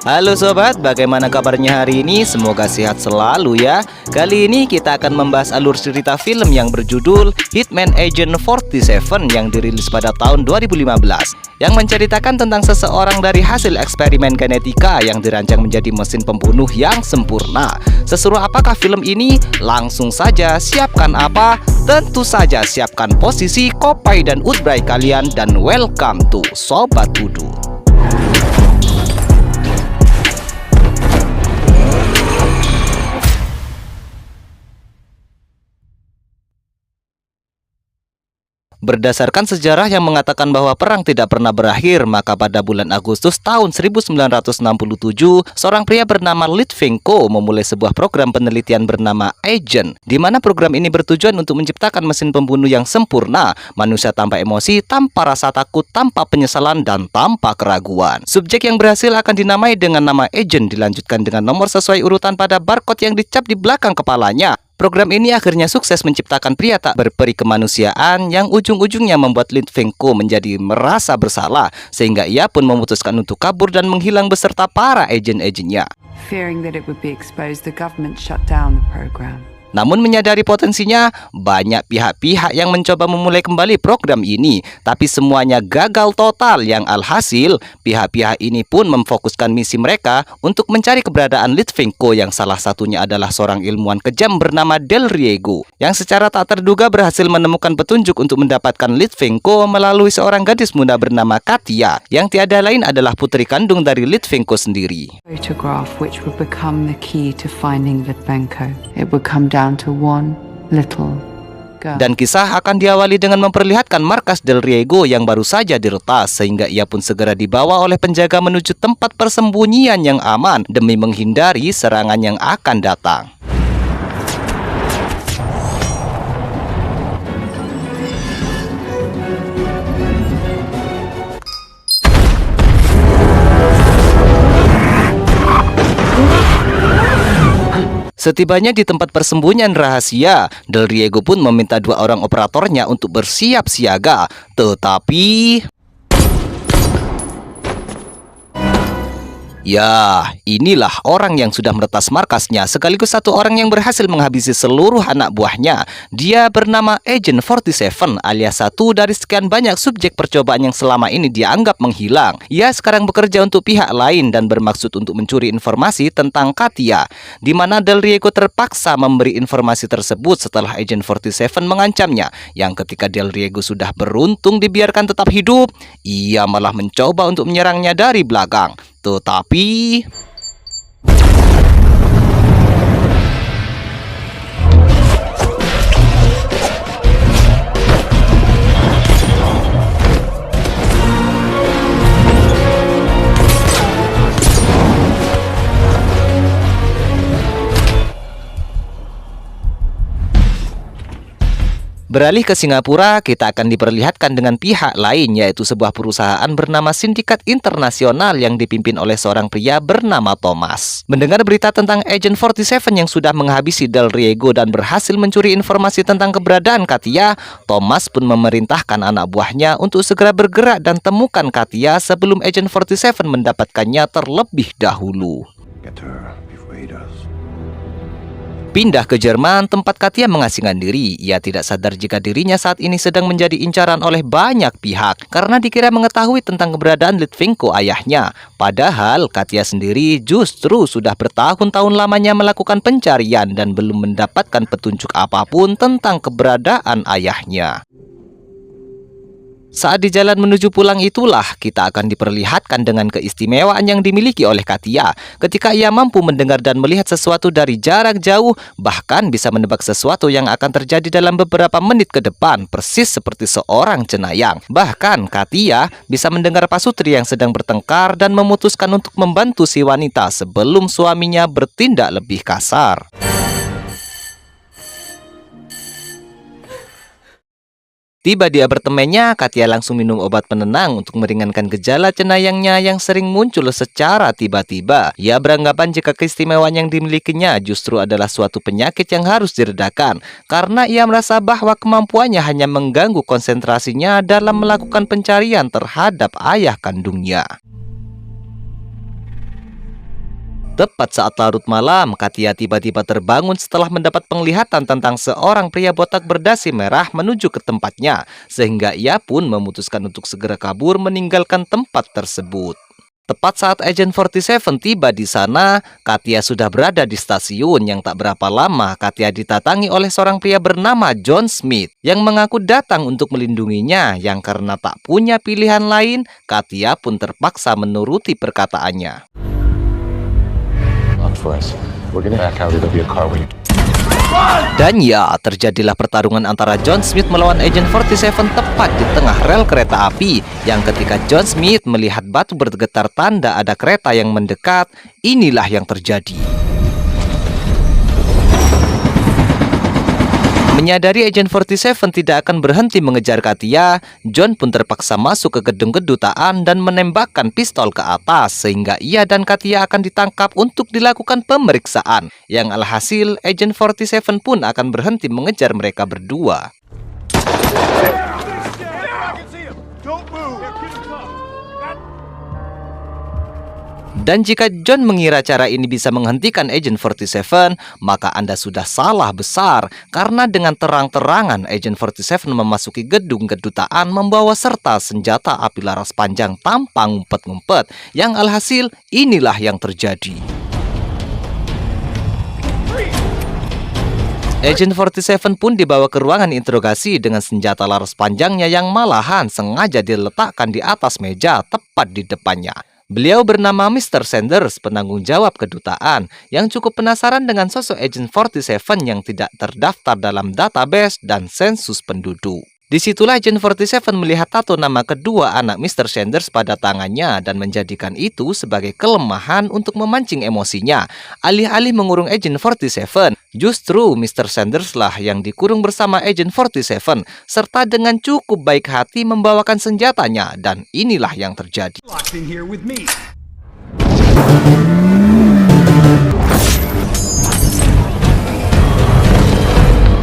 Halo sobat, bagaimana kabarnya hari ini? Semoga sehat selalu ya. Kali ini kita akan membahas alur cerita film yang berjudul Hitman Agent 47 yang dirilis pada tahun 2015, yang menceritakan tentang seseorang dari hasil eksperimen genetika yang dirancang menjadi mesin pembunuh yang sempurna. Seseru apakah film ini? Langsung saja siapkan apa? Tentu saja siapkan posisi, kopai dan udbray kalian, dan welcome to Sobat Tudu. Berdasarkan sejarah yang mengatakan bahwa perang tidak pernah berakhir, maka pada bulan Agustus tahun 1967, seorang pria bernama Litvinenko memulai sebuah program penelitian bernama Agent, di mana program ini bertujuan untuk menciptakan mesin pembunuh yang sempurna, manusia tanpa emosi, tanpa rasa takut, tanpa penyesalan, dan tanpa keraguan. Subjek yang berhasil akan dinamai dengan nama Agent dilanjutkan dengan nomor sesuai urutan pada barcode yang dicap di belakang kepalanya. Program ini akhirnya sukses menciptakan pria tak berperi kemanusiaan yang ujung-ujungnya membuat Litvinenko menjadi merasa bersalah, sehingga ia pun memutuskan untuk kabur dan menghilang beserta para agen-agennya. Fearing that it would be exposed, the government shut down the program. Namun menyadari potensinya, banyak pihak-pihak yang mencoba memulai kembali program ini, tapi semuanya gagal total, yang alhasil pihak-pihak ini pun memfokuskan misi mereka untuk mencari keberadaan Litvinenko, yang salah satunya adalah seorang ilmuwan kejam bernama Del Riego, yang secara tak terduga berhasil menemukan petunjuk untuk mendapatkan Litvinenko melalui seorang gadis muda bernama Katia, yang tiada lain adalah putri kandung dari Litvinenko sendiri. Photograph which would become the key to finding Litvinenko. It would come down to one little girl. Dan kisah akan diawali dengan memperlihatkan markas Del Riego yang baru saja diretas, sehingga ia pun segera dibawa oleh penjaga menuju tempat persembunyian yang aman demi menghindari serangan yang akan datang. Setibanya di tempat persembunyian rahasia, Del Riego pun meminta dua orang operatornya untuk bersiap siaga. Tetapi ya, inilah orang yang sudah meretas markasnya, sekaligus satu orang yang berhasil menghabisi seluruh anak buahnya. Dia bernama Agent 47 alias satu dari sekian banyak subjek percobaan yang selama ini dianggap menghilang. Ia sekarang bekerja untuk pihak lain dan bermaksud untuk mencuri informasi tentang Katia, di mana Del Riego terpaksa memberi informasi tersebut setelah Agent 47 mengancamnya, yang ketika Del Riego sudah beruntung dibiarkan tetap hidup, ia malah mencoba untuk menyerangnya dari belakang. Tetapi beralih ke Singapura, kita akan diperlihatkan dengan pihak lain, yaitu sebuah perusahaan bernama Sindikat Internasional yang dipimpin oleh seorang pria bernama Thomas. Mendengar berita tentang Agent 47 yang sudah menghabisi Del Riego dan berhasil mencuri informasi tentang keberadaan Katia, Thomas pun memerintahkan anak buahnya untuk segera bergerak dan temukan Katia sebelum Agent 47 mendapatkannya terlebih dahulu. Pindah ke Jerman, tempat Katia mengasingkan diri. Ia tidak sadar jika dirinya saat ini sedang menjadi incaran oleh banyak pihak karena dikira mengetahui tentang keberadaan Litvinenko ayahnya. Padahal Katia sendiri justru sudah bertahun-tahun lamanya melakukan pencarian dan belum mendapatkan petunjuk apapun tentang keberadaan ayahnya. Saat di jalan menuju pulang itulah kita akan diperlihatkan dengan keistimewaan yang dimiliki oleh Katia ketika ia mampu mendengar dan melihat sesuatu dari jarak jauh, bahkan bisa menebak sesuatu yang akan terjadi dalam beberapa menit ke depan, persis seperti seorang cenayang. Bahkan Katia bisa mendengar pasutri yang sedang bertengkar dan memutuskan untuk membantu si wanita sebelum suaminya bertindak lebih kasar. Tiba di apartemennya, Katia langsung minum obat penenang untuk meringankan gejala cenayangnya yang sering muncul secara tiba-tiba. Ia beranggapan jika keistimewaan yang dimilikinya justru adalah suatu penyakit yang harus diredakan, karena ia merasa bahwa kemampuannya hanya mengganggu konsentrasinya dalam melakukan pencarian terhadap ayah kandungnya. Tepat saat larut malam, Katia tiba-tiba terbangun setelah mendapat penglihatan tentang seorang pria botak berdasi merah menuju ke tempatnya, sehingga ia pun memutuskan untuk segera kabur meninggalkan tempat tersebut. Tepat saat Agent 47 tiba di sana, Katia sudah berada di stasiun. Yang tak berapa lama, Katia didatangi oleh seorang pria bernama John Smith yang mengaku datang untuk melindunginya, yang karena tak punya pilihan lain, Katia pun terpaksa menuruti perkataannya. Dan ya, terjadilah pertarungan antara John Smith melawan Agent 47 tepat di tengah rel kereta api, yang ketika John Smith melihat batu bergetar tanda ada kereta yang mendekat, inilah yang terjadi. Menyadari Agent 47 tidak akan berhenti mengejar Katia, John pun terpaksa masuk ke gedung kedutaan dan menembakkan pistol ke atas, sehingga ia dan Katia akan ditangkap untuk dilakukan pemeriksaan. Yang alhasil, Agent 47 pun akan berhenti mengejar mereka berdua. Dan jika John mengira cara ini bisa menghentikan Agent 47, maka Anda sudah salah besar, karena dengan terang-terangan Agent 47 memasuki gedung kedutaan membawa serta senjata api laras panjang tanpa ngumpet-ngumpet. Yang alhasil, inilah yang terjadi. Agent 47 pun dibawa ke ruangan interogasi dengan senjata laras panjangnya yang malahan sengaja diletakkan di atas meja tepat di depannya. Beliau bernama Mr. Sanders, penanggung jawab kedutaan, yang cukup penasaran dengan sosok Agent 47 yang tidak terdaftar dalam database dan sensus penduduk. Disitulah Agent 47 melihat tato nama kedua anak Mr. Sanders pada tangannya dan menjadikan itu sebagai kelemahan untuk memancing emosinya. Alih-alih mengurung Agent 47, justru Mr. Sanders lah yang dikurung bersama Agent 47, serta dengan cukup baik hati membawakan senjatanya, dan inilah yang terjadi.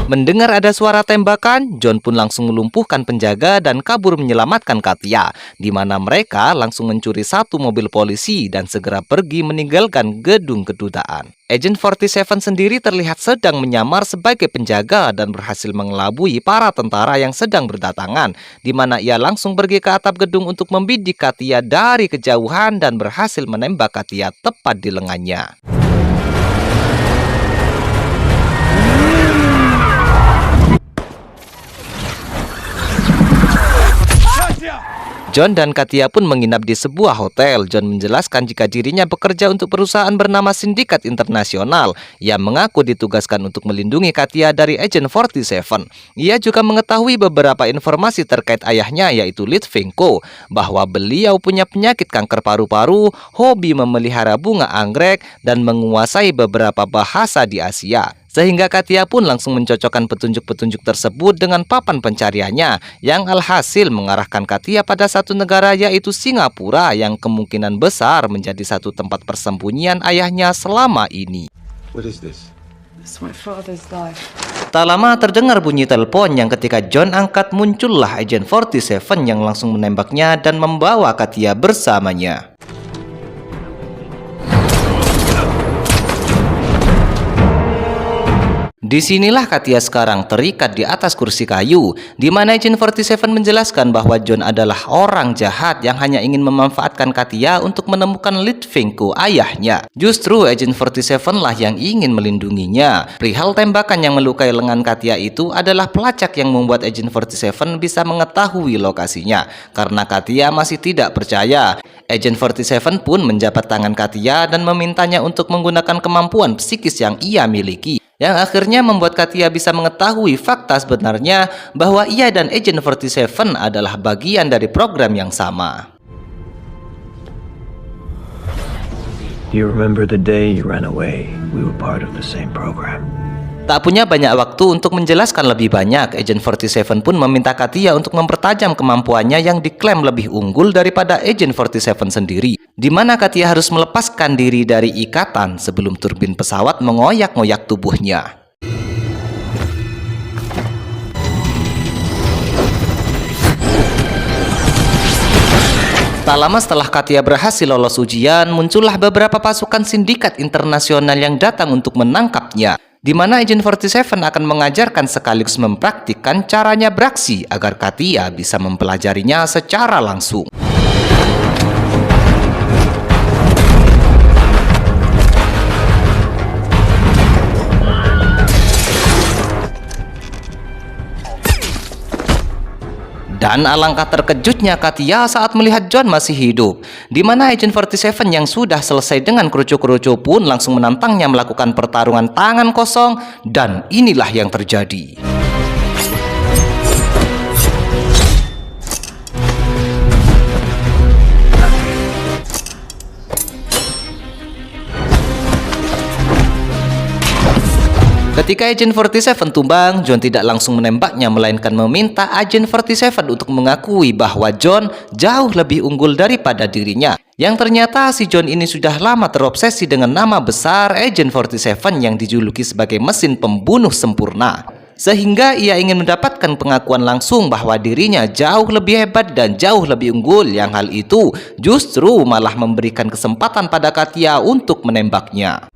Mendengar ada suara tembakan, John pun langsung melumpuhkan penjaga dan kabur menyelamatkan Katia, di mana mereka langsung mencuri satu mobil polisi dan segera pergi meninggalkan gedung kedutaan. Agent 47 sendiri terlihat sedang menyamar sebagai penjaga dan berhasil mengelabui para tentara yang sedang berdatangan, di mana ia langsung pergi ke atap gedung untuk membidik Katia dari kejauhan dan berhasil menembak Katia tepat di lengannya. John dan Katia pun menginap di sebuah hotel. John menjelaskan jika dirinya bekerja untuk perusahaan bernama Sindikat Internasional. Ia mengaku ditugaskan untuk melindungi Katia dari Agent 47. Ia juga mengetahui beberapa informasi terkait ayahnya, yaitu Litvinko, bahwa beliau punya penyakit kanker paru-paru, hobi memelihara bunga anggrek, dan menguasai beberapa bahasa di Asia. Sehingga Katia pun langsung mencocokkan petunjuk-petunjuk tersebut dengan papan pencariannya, yang alhasil mengarahkan Katia pada satu negara, yaitu Singapura, yang kemungkinan besar menjadi satu tempat persembunyian ayahnya selama ini. What is this? It's my father's life. Tak lama terdengar bunyi telepon, yang ketika John angkat muncullah Agent 47 yang langsung menembaknya dan membawa Katia bersamanya. Disinilah Katia sekarang terikat di atas kursi kayu, di mana Agent 47 menjelaskan bahwa John adalah orang jahat yang hanya ingin memanfaatkan Katia untuk menemukan Litvinko, ayahnya. Justru Agent 47 lah yang ingin melindunginya. Perihal tembakan yang melukai lengan Katia itu adalah pelacak yang membuat Agent 47 bisa mengetahui lokasinya. Karena Katia masih tidak percaya, Agent 47 pun menjabat tangan Katia dan memintanya untuk menggunakan kemampuan psikis yang ia miliki, yang akhirnya membuat Katia bisa mengetahui fakta sebenarnya bahwa ia dan Agent 47 adalah bagian dari program yang sama. Do you remember the day you ran away? We were part of the same program. Tak punya banyak waktu untuk menjelaskan lebih banyak, Agent 47 pun meminta Katia untuk mempertajam kemampuannya yang diklaim lebih unggul daripada Agent 47 sendiri, di mana Katia harus melepaskan diri dari ikatan sebelum turbin pesawat mengoyak-ngoyak tubuhnya. Tak lama setelah Katia berhasil lolos ujian, muncullah beberapa pasukan sindikat internasional yang datang untuk menangkapnya, di mana Agent 47 akan mengajarkan sekaligus mempraktikkan caranya beraksi agar Katia bisa mempelajarinya secara langsung. Dan alangkah terkejutnya Katia saat melihat John masih hidup, di mana Agent 47 yang sudah selesai dengan kerucu-kerucu pun langsung menantangnya melakukan pertarungan tangan kosong, dan inilah yang terjadi. Ketika Agent 47 tumbang, John tidak langsung menembaknya, melainkan meminta Agent 47 untuk mengakui bahwa John jauh lebih unggul daripada dirinya. Yang ternyata si John ini sudah lama terobsesi dengan nama besar Agent 47 yang dijuluki sebagai mesin pembunuh sempurna. Sehingga ia ingin mendapatkan pengakuan langsung bahwa dirinya jauh lebih hebat dan jauh lebih unggul, yang hal itu justru malah memberikan kesempatan pada Katia untuk menembaknya.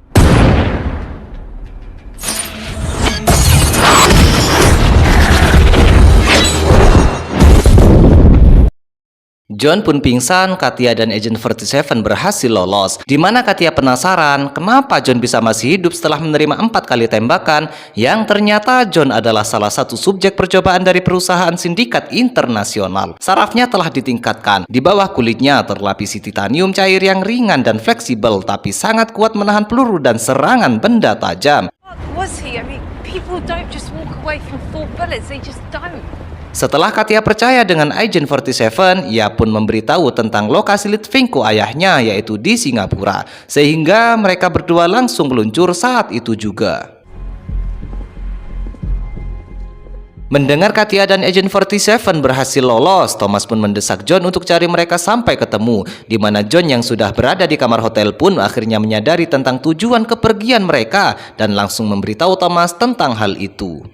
John pun pingsan, Katia dan Agent 47 berhasil lolos, di mana Katia penasaran kenapa John bisa masih hidup setelah menerima 4 kali tembakan, yang ternyata John adalah salah satu subjek percobaan dari perusahaan sindikat internasional. Sarafnya telah ditingkatkan, di bawah kulitnya terlapisi titanium cair yang ringan dan fleksibel, tapi sangat kuat menahan peluru dan serangan benda tajam. Was he? I mean, people don't just walk away from 4 bullets, they just don't. Setelah Katia percaya dengan Agent 47, ia pun memberitahu tentang lokasi Litvinko ayahnya, yaitu di Singapura, sehingga mereka berdua langsung meluncur saat itu juga. Mendengar Katia dan Agent 47 berhasil lolos, Thomas pun mendesak John untuk cari mereka sampai ketemu, di mana John yang sudah berada di kamar hotel pun akhirnya menyadari tentang tujuan kepergian mereka dan langsung memberitahu Thomas tentang hal itu.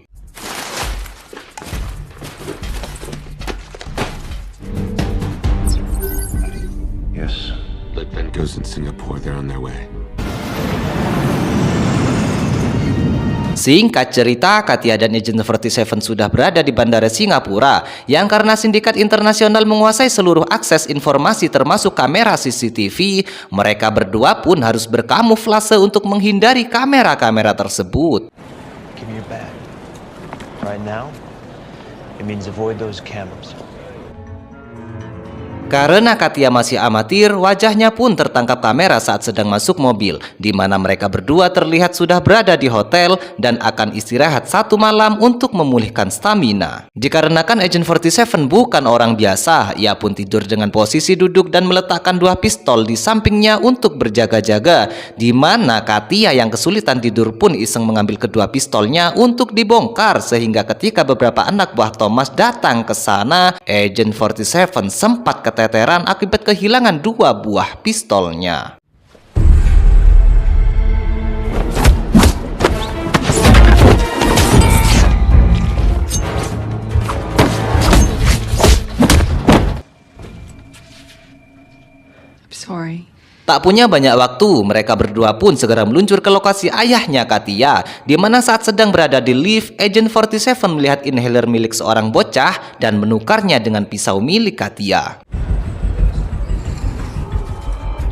Yes. Litvinko's in Singapore. They're on their way. Singkat cerita, Katia dan Agent 47 sudah berada di bandara Singapura, yang karena sindikat internasional menguasai seluruh akses informasi termasuk kamera CCTV, mereka berdua pun harus berkamuflase untuk menghindari kamera-kamera tersebut. Give me your bag. Right now, it means avoid those cameras. Karena Katia masih amatir, wajahnya pun tertangkap kamera saat sedang masuk mobil, di mana mereka berdua terlihat sudah berada di hotel dan akan istirahat 1 malam untuk memulihkan stamina. Dikarenakan Agent 47 bukan orang biasa, ia pun tidur dengan posisi duduk dan meletakkan 2 pistol di sampingnya untuk berjaga-jaga, di mana Katia yang kesulitan tidur pun iseng mengambil kedua pistolnya untuk dibongkar, sehingga ketika beberapa anak buah Thomas datang ke sana, Agent 47 sempat keteteran akibat kehilangan 2 buah pistolnya. I'm sorry. Tak punya banyak waktu, mereka berdua pun segera meluncur ke lokasi ayahnya Katia, di mana saat sedang berada di lift, Agent 47 melihat inhaler milik seorang bocah dan menukarnya dengan pisau milik Katia.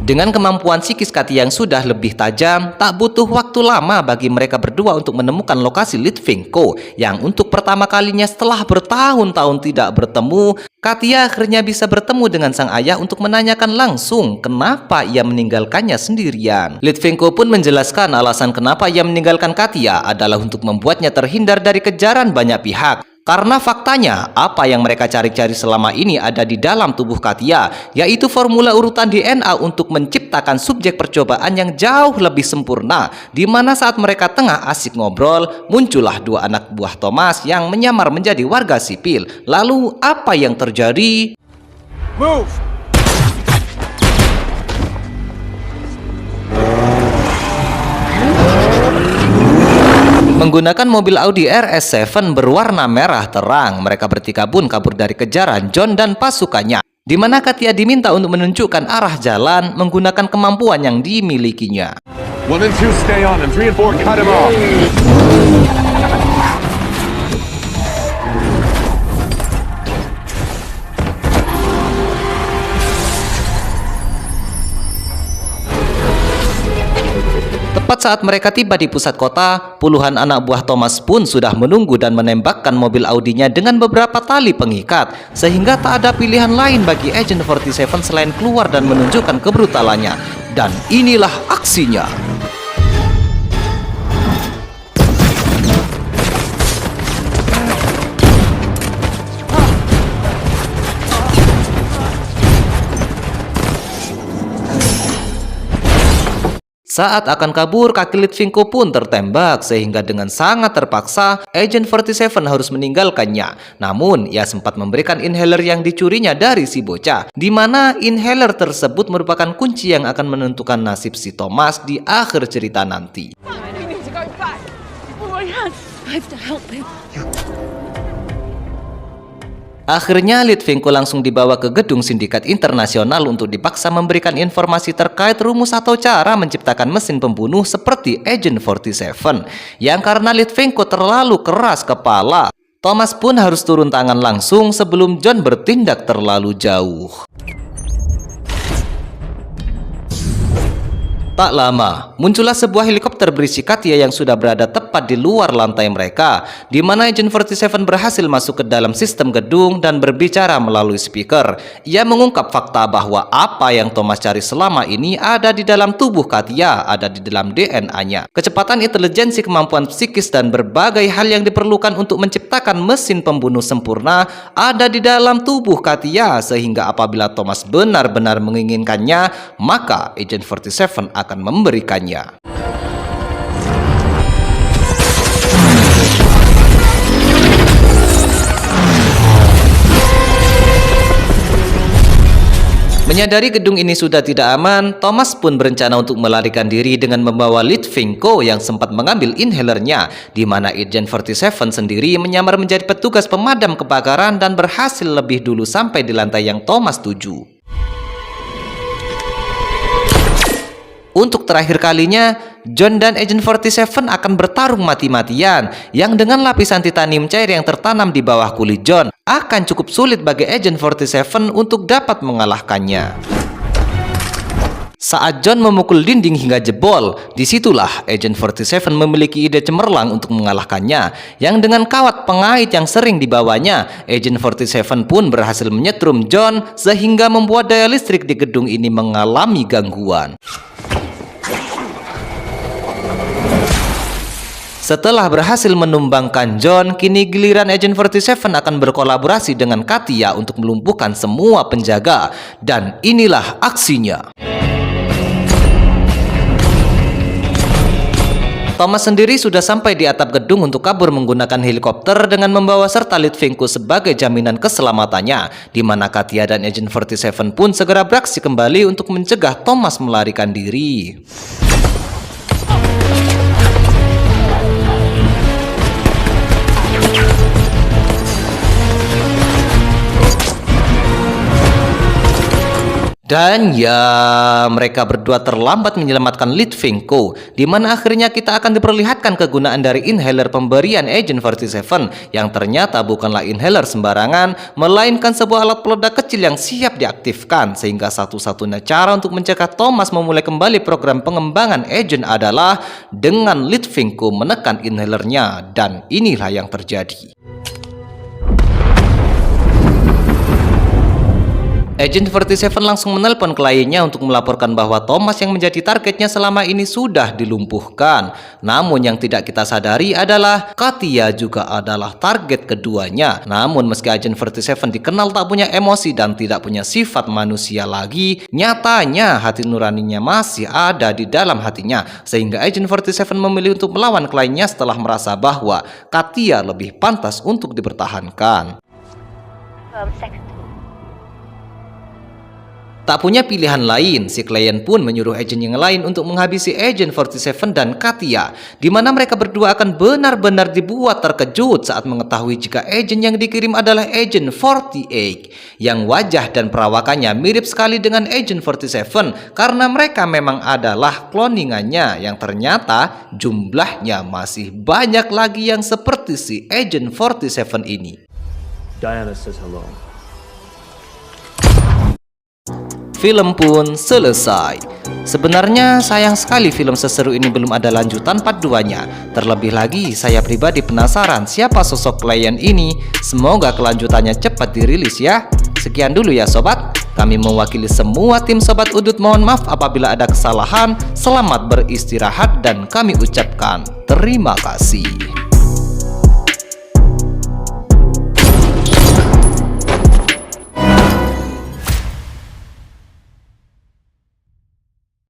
Dengan kemampuan psikis Katia yang sudah lebih tajam, tak butuh waktu lama bagi mereka berdua untuk menemukan lokasi Litvinko, yang untuk pertama kalinya setelah bertahun-tahun tidak bertemu, Katia akhirnya bisa bertemu dengan sang ayah untuk menanyakan langsung kenapa ia meninggalkannya sendirian. Litvinko pun menjelaskan alasan kenapa ia meninggalkan Katia adalah untuk membuatnya terhindar dari kejaran banyak pihak. Karena faktanya, apa yang mereka cari-cari selama ini ada di dalam tubuh Katia, yaitu formula urutan DNA untuk menciptakan subjek percobaan yang jauh lebih sempurna, di mana saat mereka tengah asik ngobrol, muncullah 2 anak buah Thomas yang menyamar menjadi warga sipil. Lalu, apa yang terjadi? Move! Menggunakan mobil Audi RS7 berwarna merah terang, mereka bertiga pun kabur dari kejaran John dan pasukannya. di mana Katia diminta untuk menunjukkan arah jalan menggunakan kemampuan yang dimilikinya. 1 and 2 stay on, and 3 and 4 cut him off. Tepat saat mereka tiba di pusat kota, puluhan anak buah Thomas pun sudah menunggu dan menembakkan mobil Audinya dengan beberapa tali pengikat, sehingga tak ada pilihan lain bagi Agent 47 selain keluar dan menunjukkan kebrutalannya. Dan inilah aksinya. Saat akan kabur, kaki Litvinko pun tertembak, sehingga dengan sangat terpaksa, Agent 47 harus meninggalkannya. Namun, ia sempat memberikan inhaler yang dicurinya dari si bocah, di mana inhaler tersebut merupakan kunci yang akan menentukan nasib si Thomas di akhir cerita nanti. We need to go back. Oh my hand. I have to help him. Akhirnya Litvinko langsung dibawa ke gedung sindikat internasional untuk dipaksa memberikan informasi terkait rumus atau cara menciptakan mesin pembunuh seperti Agent 47. Yang karena Litvinko terlalu keras kepala, Thomas pun harus turun tangan langsung sebelum John bertindak terlalu jauh. Tak lama, muncullah sebuah helikopter berisi Katia yang sudah berada tepat di luar lantai mereka, di mana Agent 47 berhasil masuk ke dalam sistem gedung dan berbicara melalui speaker. Ia mengungkap fakta bahwa apa yang Thomas cari selama ini ada di dalam tubuh Katia, ada di dalam DNA-nya. Kecepatan intelijensi, kemampuan psikis, dan berbagai hal yang diperlukan untuk menciptakan mesin pembunuh sempurna ada di dalam tubuh Katia, sehingga apabila Thomas benar-benar menginginkannya, maka Agent 47 akan memberikannya. Menyadari gedung ini sudah tidak aman, Thomas pun berencana untuk melarikan diri dengan membawa Litvinko yang sempat mengambil inhalernya, di mana Agent 47 sendiri menyamar menjadi petugas pemadam kebakaran dan berhasil lebih dulu sampai di lantai yang Thomas tuju. Untuk terakhir kalinya, John dan Agent 47 akan bertarung mati-matian, yang dengan lapisan titanium cair yang tertanam di bawah kulit John akan cukup sulit bagi Agent 47 untuk dapat mengalahkannya. Saat John memukul dinding hingga jebol, disitulah Agent 47 memiliki ide cemerlang untuk mengalahkannya, yang dengan kawat pengait yang sering dibawanya, Agent 47 pun berhasil menyetrum John sehingga membuat daya listrik di gedung ini mengalami gangguan. Setelah berhasil menumbangkan John, kini giliran Agent 47 akan berkolaborasi dengan Katia untuk melumpuhkan semua penjaga. Dan inilah aksinya. Thomas sendiri sudah sampai di atap gedung untuk kabur menggunakan helikopter dengan membawa serta Litvinko sebagai jaminan keselamatannya, di mana Katia dan Agent 47 pun segera beraksi kembali untuk mencegah Thomas melarikan diri. Dan ya, mereka berdua terlambat menyelamatkan Litvinko, di mana akhirnya kita akan diperlihatkan kegunaan dari inhaler pemberian Agent 47, yang ternyata bukanlah inhaler sembarangan, melainkan sebuah alat peledak kecil yang siap diaktifkan, sehingga satu-satunya cara untuk mencegah Thomas memulai kembali program pengembangan Agent adalah dengan Litvinko menekan inhalernya, dan inilah yang terjadi. Agent 47 langsung menelpon kliennya untuk melaporkan bahwa Thomas yang menjadi targetnya selama ini sudah dilumpuhkan. Namun yang tidak kita sadari adalah Katia juga adalah target keduanya. Namun meski Agent 47 dikenal tak punya emosi dan tidak punya sifat manusia lagi, nyatanya hati nuraninya masih ada di dalam hatinya. Sehingga Agent 47 memilih untuk melawan kliennya setelah merasa bahwa Katia lebih pantas untuk dipertahankan. Tak punya pilihan lain, si klien pun menyuruh agen yang lain untuk menghabisi Agent 47 dan Katia, di mana mereka berdua akan benar-benar dibuat terkejut saat mengetahui jika agen yang dikirim adalah Agent 48, yang wajah dan perawakannya mirip sekali dengan Agent 47 karena mereka memang adalah kloningannya yang ternyata jumlahnya masih banyak lagi yang seperti si Agent 47 ini. Diana says hello. Film pun selesai. Sebenarnya sayang sekali film seseru ini belum ada lanjutan part 2-nya. Terlebih lagi saya pribadi penasaran siapa sosok klien ini. Semoga kelanjutannya cepat dirilis ya. Sekian dulu ya sobat. Kami mewakili semua tim Sobat Udut mohon maaf apabila ada kesalahan. Selamat beristirahat dan kami ucapkan terima kasih.